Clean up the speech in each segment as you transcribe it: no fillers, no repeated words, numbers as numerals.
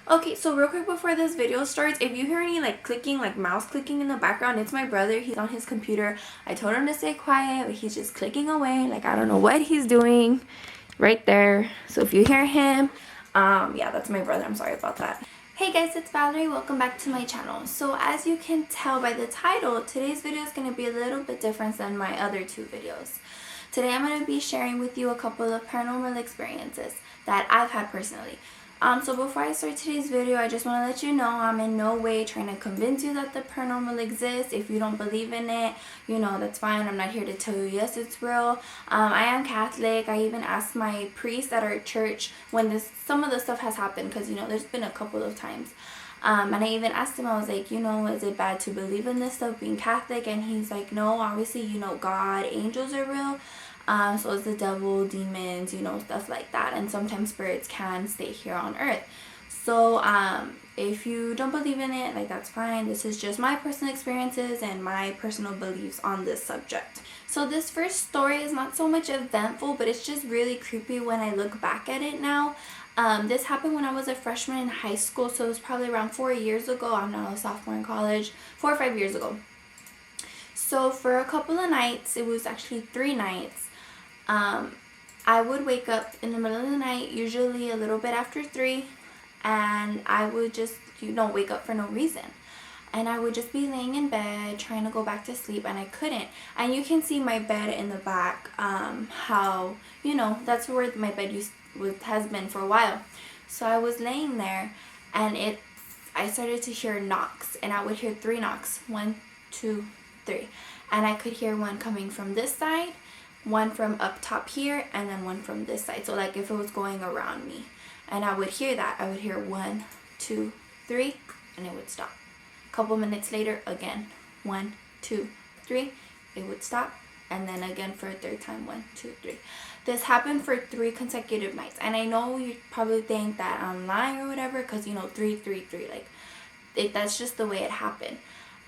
Okay, so real quick before this video starts, if you hear any like clicking, like mouse clicking in the background, it's my brother. He's on his computer. I told him to stay quiet, but he's just clicking away. Like, I don't know what he's doing right there. So if you hear him, yeah, that's my brother. I'm sorry about that. Hey guys, it's Valerie. Welcome back to my channel. So as you can tell by the title, today's video is going to be a little bit different than my other two videos. Today I'm going to be sharing with you a couple of paranormal experiences that I've had personally. So before I start today's video, I just want to let you know I'm in no way trying to convince you that the paranormal exists. If you don't believe in it, you know, that's fine. I'm not here to tell you, yes, it's real. I am Catholic. I even asked my priest at our church when some of the stuff has happened, because, you know, there's been a couple of times. And I even asked him, I was like, you know, is it bad to believe in this stuff, being Catholic? And he's like, no, obviously, you know, God, angels are real. So is the devil, demons, you know, stuff like that. And sometimes spirits can stay here on earth. So if you don't believe in it, like, that's fine. This is just my personal experiences and my personal beliefs on this subject. So this first story is not so much eventful, but it's just really creepy when I look back at it now. This happened when I was a freshman in high school, so it was probably around 4 years ago. I'm now a sophomore in college, 4 or 5 years ago. So for a couple of nights, it was actually 3 nights, I would wake up in the middle of the night, usually a little bit after 3, and I would just, you know, wake up for no reason. And I would just be laying in bed trying to go back to sleep, and I couldn't. And you can see my bed in the back, how, you know, that's where my bed has been for a while. So I was laying there, and I started to hear knocks, and I would hear 3 knocks, 1, 2, 3, and I could hear one coming from this side, one from up top here, and then one from this side. So like if it was going around me, and I would hear that, I would hear 1, 2, 3, and it would stop. A couple minutes later, again, 1, 2, 3, it would stop, and then again for a third time, 1, 2, 3. This happened for 3 consecutive nights, and I know you probably think that I'm lying or whatever, because, you know, 3, 3, 3, like that's just the way it happened.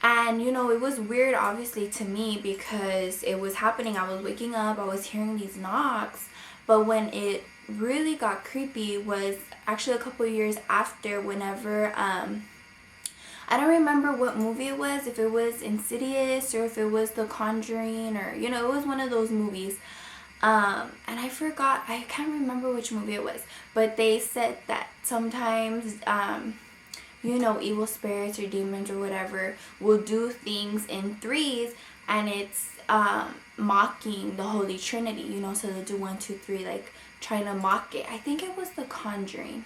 And, you know, it was weird, obviously, to me, because it was happening. I was waking up, I was hearing these knocks. But when it really got creepy was actually a couple years after, whenever, I don't remember what movie it was, if it was Insidious or if it was The Conjuring, or, you know, it was one of those movies. And I forgot, I can't remember which movie it was. But they said that sometimes, you know, evil spirits or demons or whatever will do things in 3s, and it's mocking the Holy Trinity, you know, so they'll do 1, 2, 3, like trying to mock it. I think it was The Conjuring.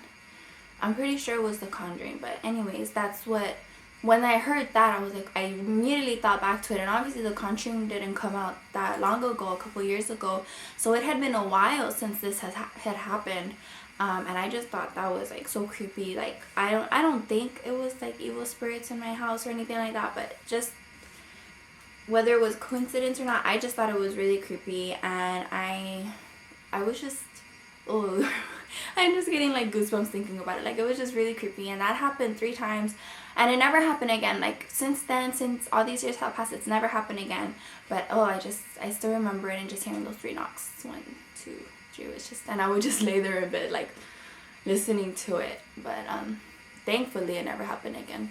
I'm pretty sure it was The Conjuring, but anyways, that's what, when I heard that, I was like, I immediately thought back to it. And obviously The Conjuring didn't come out that long ago, a couple years ago, so it had been a while since this had happened. And I just thought that was like so creepy. Like, I don't think it was like evil spirits in my house or anything like that, but just whether it was coincidence or not, I just thought it was really creepy. And I was just, oh, I'm just getting like goosebumps thinking about it. Like, it was just really creepy, and that happened 3 times, and it never happened again. Like, since then, since all these years have passed, it's never happened again. But oh, I still remember it, and just hearing those 3 knocks, 1, 2, 3, was just, and I would just lay there in bed like listening to it. But thankfully it never happened again.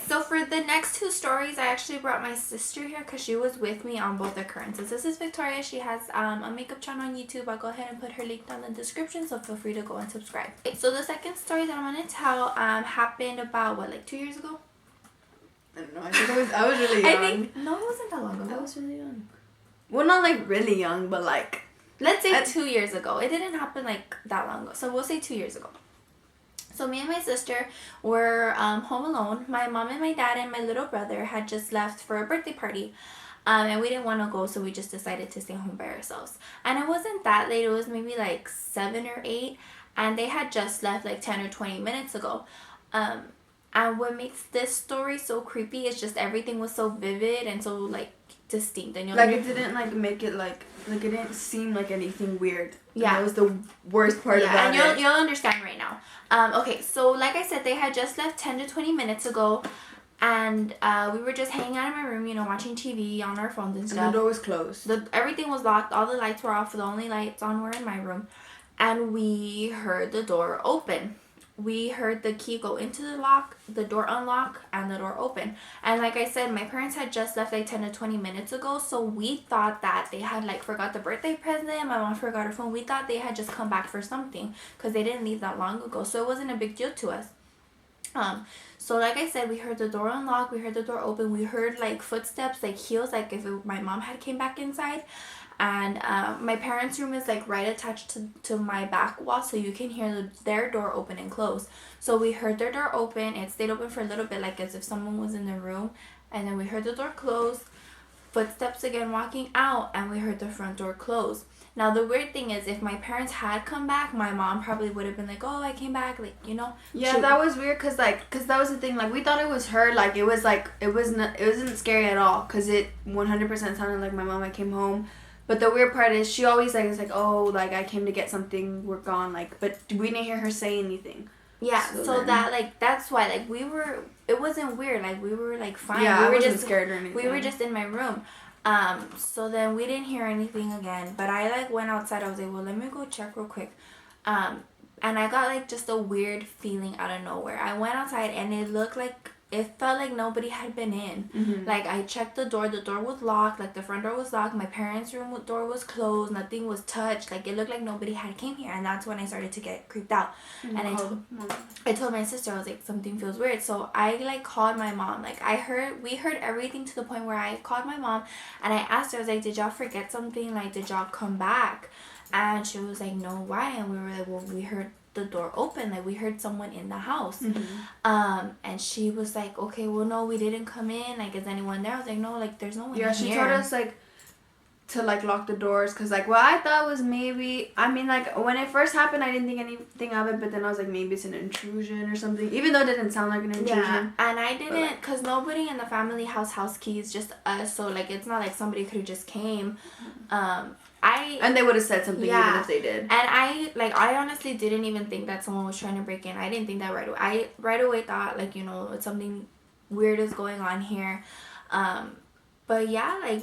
So for the next 2 stories, I actually brought my sister here because she was with me on both occurrences. This is Victoria. She has a makeup channel on YouTube. I'll go ahead and put her link down in the description, so feel free to go and subscribe. Okay, so the second story that I'm going to tell happened about, what, like 2 years ago? I don't know. I think I was really young. I think, no, it wasn't that long ago. I was really young. Well, not like really young, but like, let's say 2 years ago. It didn't happen like that long ago, so we'll say 2 years ago. So me and my sister were home alone. My mom and my dad and my little brother had just left for a birthday party. And we didn't want to go, so we just decided to stay home by ourselves. And it wasn't that late. It was maybe like 7 or 8. And they had just left like 10 or 20 minutes ago. And what makes this story so creepy is just everything was so vivid and so like distinct. And like, it didn't like make it like it didn't seem like anything weird. Yeah, that was the worst part about it. And you'll understand right now. Okay, so like I said, they had just left 10 to 20 minutes ago, and we were just hanging out in my room, you know, watching TV on our phones and stuff. And the door was closed. Everything was locked. All the lights were off. The only lights on were in my room, and we heard the door open. we heard the key go into the lock, the door unlock, and the door open. And like I said, my parents had just left like 10 to 20 minutes ago, so we thought that they had like forgot the birthday present. My mom forgot her phone. We thought they had just come back for something because they didn't leave that long ago, so it wasn't a big deal to us. So like I said, we heard the door unlock, we heard the door open, we heard like footsteps, like heels, like if my mom had came back inside. And my parents' room is like right attached to my back wall, so you can hear their door open and close. So we heard their door open. It stayed open for a little bit, like as if someone was in the room. And then we heard the door close, footsteps again walking out, and we heard the front door close. Now the weird thing is, if my parents had come back, my mom probably would have been like, oh, I came back, like, you know. Yeah, that was weird, cause that was the thing, like we thought it was her, like it wasn't scary at all, cause it 100% sounded like my mom. I came home. But the weird part is she always like is like, oh, like I came to get something, we're gone, like, but we didn't hear her say anything. Yeah, so that like that's why like it wasn't weird, like we were like fine. Yeah, we were I wasn't just scared or anything. We were just in my room. So then we didn't hear anything again, but I like went outside. I was like, well, let me go check real quick. And I got like just a weird feeling out of nowhere. I went outside and it felt like nobody had been in. Mm-hmm. Like I checked the door was locked, like the front door was locked, my parents' room door was closed, nothing was touched, like it looked like nobody had came here. And that's when I started to get creeped out. And I told my sister, I was like, something feels weird. So I like called my mom. Like we heard everything to the point where I called my mom and I asked her, I was like, did y'all forget something? Like, did y'all come back? And she was like, no, why? And we were like, well, we heard the door open, like we heard someone in the house. Mm-hmm. And she was like, okay, well, no, we didn't come in, like, is anyone there? I was like, no, like, there's no one here. She told us like to like lock the doors, because like what I thought was maybe, I mean, like when it first happened I didn't think anything of it, but then I was like, maybe it's an intrusion or something, even though it didn't sound like an intrusion. Yeah, and I didn't, because nobody in the family house keys, just us, so like it's not like somebody could have just came. And they would have said something, yeah, even if they did. And I honestly didn't even think that someone was trying to break in. I didn't think that right away. I right away thought, like, you know, it's something weird is going on here. But yeah, like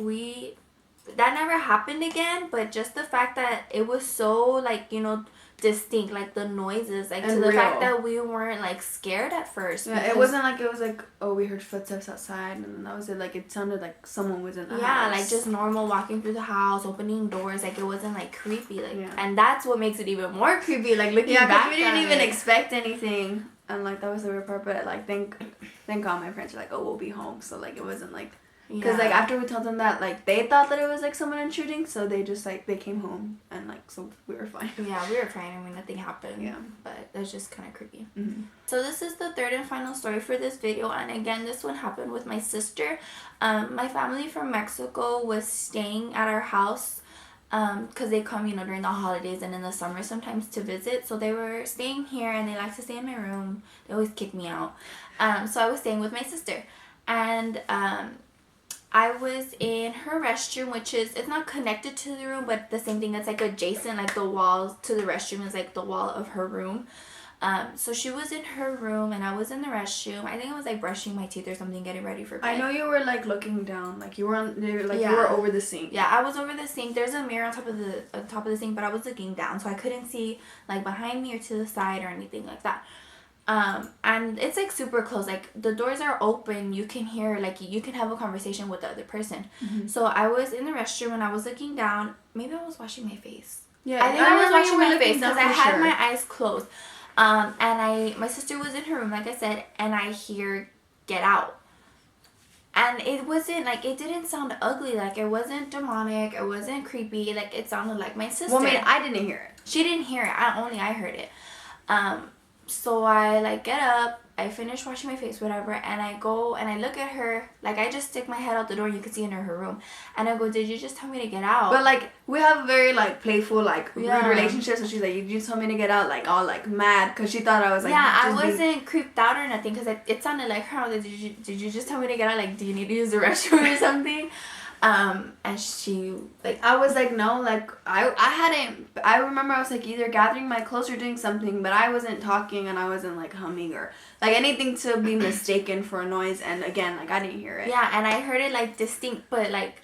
that never happened again, but just the fact that it was so, like, you know, distinct, like the noises, like, and to the fact that we weren't like scared at first. Yeah, it wasn't like it was like, oh, we heard footsteps outside and then that was it. Like it sounded like someone was in the house. Yeah, like just normal walking through the house, opening doors. Like it wasn't like creepy. Like, and that's what makes it even more creepy. Like looking back, because we didn't even expect anything, and like that was the weird part. But like thank God my parents were like, oh, we'll be home. So like it wasn't like. Because, like, after we told them that, like, they thought that it was, like, someone intruding, so they just, like, they came home, and, like, so we were fine. Yeah, we were fine. I mean, nothing happened. Yeah. But it was just kind of creepy. Mm-hmm. So this is the third and final story for this video, and again, this one happened with my sister. My family from Mexico was staying at our house, because they come, you know, during the holidays and in the summer sometimes to visit. So they were staying here, and they like to stay in my room. They always kick me out. So I was staying with my sister, and, I was in her restroom, which is, it's not connected to the room, but the same thing. It's like adjacent, like the walls to the restroom is like the wall of her room. So she was in her room and I was in the restroom. I think I was like brushing my teeth or something, getting ready for bed. I know you were like looking down, like you were on, like you were over the sink. Yeah, I was over the sink. There's a mirror on top of the sink, but I was looking down, so I couldn't see like behind me or to the side or anything like that. And it's like super close, like the doors are open, you can hear, like you can have a conversation with the other person. Mm-hmm. So I was in the restroom and I was looking down. Maybe I was washing my face. Yeah, I think I was washing my face because I had my eyes closed. And my sister was in her room, like I said, and I hear get out. And it wasn't like, it didn't sound ugly, like it wasn't demonic, it wasn't creepy, like it sounded like my sister. Well, I mean, I didn't hear it. She didn't hear it, I heard it. So I like get up, I finish washing my face, whatever, and I go and I look at her, like I just stick my head out the door, you can see in her room, and I go, did you just tell me to get out? But like, we have very like playful, like rude relationships, and she's like, you told me to get out, like all like mad, because she thought I was like, I wasn't creeped out or nothing, because it sounded like her. I was like, did you just tell me to get out, like do you need to use the restroom or something? And she, like, I was like, no, like, I remember I was, like, either gathering my clothes or doing something, but I wasn't talking, and I wasn't, like, humming or, like, anything to be mistaken for a noise, and again, like, I didn't hear it. Yeah, and I heard it, like, distinct, but, like,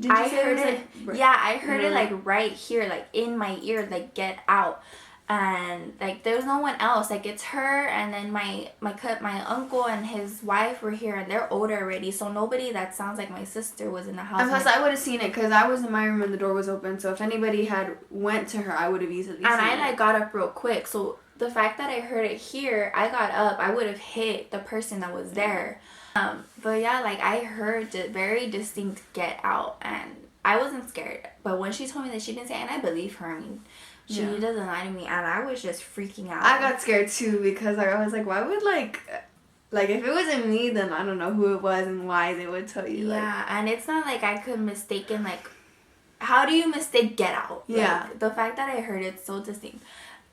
I heard it, yeah, I heard it, like, right here, like, in my ear, like, get out. and like there's no one else. Like it's her, and then my uncle and his wife were here, and they're older already, so nobody that sounds like my sister was in the house. And plus, I would have seen it because I was in my room and the door was open. So if anybody had went to her, I would have easily seen it. And I like got up real quick, so the fact that I heard it here, I got up. I would have hit the person that was there. But yeah, like I heard a very distinct "get out," and I wasn't scared. But when she told me that she didn't say, and I believe her. I mean, she doesn't lie to me, and I was just freaking out. I got scared too because I was like, why would like if it wasn't me, then I don't know who it was and why they would tell you. Yeah, and it's not like I could mistaken like, how do you mistake "get out"? Yeah. Like, the fact that I heard it so distinct.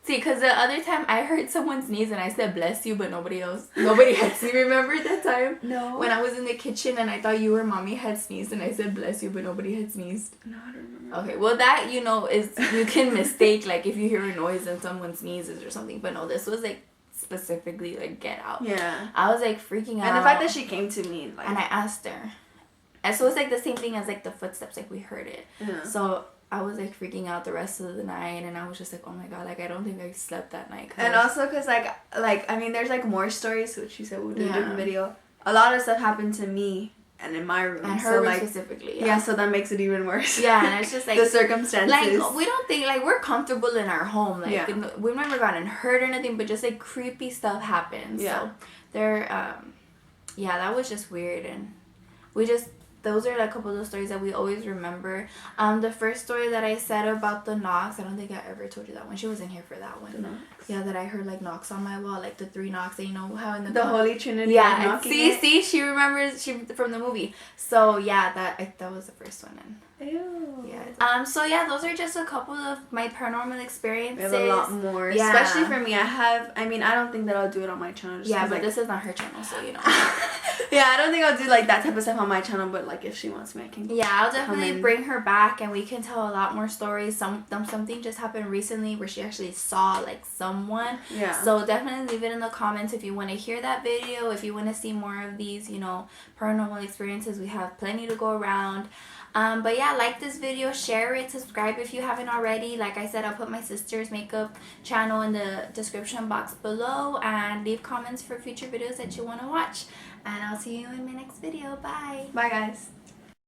See, because the other time I heard someone sneeze and I said "bless you," but nobody had seen. Remember that time? No. When I was in the kitchen and I thought you or mommy had sneezed and I said "bless you," but nobody had sneezed. No, I don't remember. Okay, well that is you can mistake like if you hear a noise and someone sneezes or something, but no, this was like specifically like "get out." Yeah. I was like freaking out. And the fact that she came to me, like, and I asked her, and so it's like the same thing as like the footsteps, like we heard it. Yeah. So I was like freaking out the rest of the night, and I was just like, oh my god, like I don't think I slept that night. And also because like I mean, there's like more stories, which you said we'll do a different Yeah. video. A lot of stuff happened to me and in my room, and her so room like specifically. yeah, so that makes it even worse. Yeah, and it's just like the circumstances. like we don't think like we're comfortable in our home. Like Yeah. we've never gotten hurt or anything, but just like creepy stuff happens. Yeah. So there, yeah, that was just weird, and we just. Those are like a couple of those stories that we always remember. The first story that I said about the knocks, I don't think I ever told you that one. She wasn't here for that one. No. Yeah, that I heard like knocks on my wall, like the 3 knocks that you know how in the Holy Trinity. Yeah, and knocking see, she remembers from the movie. So yeah, that was the first one. And Ew. yeah. So yeah, those are just a couple of my paranormal experiences. We have a lot more, Yeah. especially for me. I mean, I don't think that I'll do it on my channel. Just Yeah, 'cause, but like, this is not her channel, so you know. yeah, I don't think I'll do like that type of stuff on my channel. But like, if she wants me, I can. Yeah, I'll come definitely in. bring her back, and we can tell a lot more stories. Something just happened recently where she actually saw like someone. Yeah. So definitely leave it in the comments if you want to hear that video. If you want to see more of these, paranormal experiences, we have plenty to go around. But yeah, like this video, share it, subscribe if you haven't already. Like I said, I'll put my sister's makeup channel in the description box below, and leave comments for future videos that you want to watch. And I'll see you in my next video. Bye. Bye, guys.